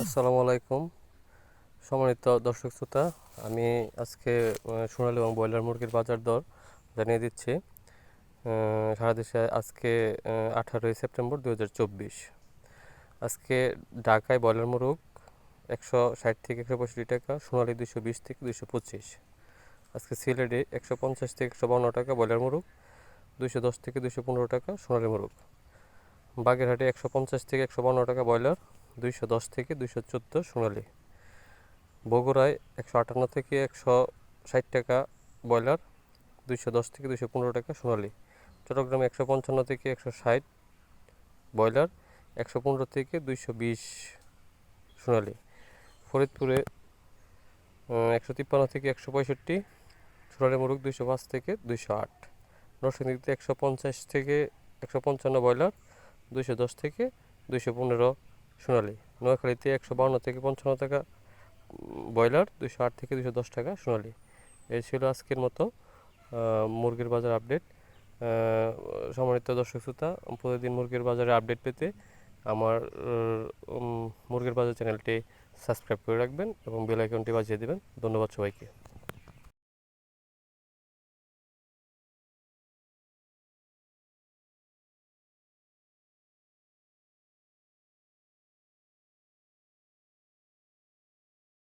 আসসালামু আলাইকুম সম্মানিত দর্শক শ্রোতা। আমি আজকে সোনালী এবং ব্রয়লার মুরগির বাজার দর জানিয়ে দিচ্ছি। সারা দেশে আজকে 18ই সেপ্টেম্বর 2024। আজকে ঢাকায় ব্রয়লার মুরগ 160 থেকে 165 টাকা, সোনালী 220 থেকে 225। আজকে সিলেটে 150 থেকে 152 টাকা ব্রয়লার মুরগ, 210 থেকে 215 টাকা সোনালী মুরগ। বাগেরহাটে 150 থেকে 152 টাকা ব্রয়লার, 210 থেকে 214 সোনালী। বগুড়ায় 158 থেকে 160 টাকা ব্রয়লার, 210 থেকে 215 টাকা সোনালী। চট্টগ্রামে 155 থেকে 160 ব্রয়লার, 115 থেকে 220 সোনালী। ফরিদপুরে 153 থেকে 165 সোনালী মুরগ, 205 থেকে 208। নরসিংদীতে 150 থেকে 155 ব্রয়লার, 210 থেকে 215 সোনালী। নোয়াখালীতে 152 থেকে 55 টাকা ব্রয়লার, 208 থেকে 210 টাকা সোনালী। এই ছিল আজকের মতো মুরগির বাজার আপডেট। সম্মানিত দর্শক শ্রোতা, প্রতিদিন মুরগির বাজারে আপডেট পেতে আমার মুরগির বাজার চ্যানেলটি সাবস্ক্রাইব করে রাখবেন এবং বেল আইকনটি বাজিয়ে দেবেন। ধন্যবাদ সবাইকে।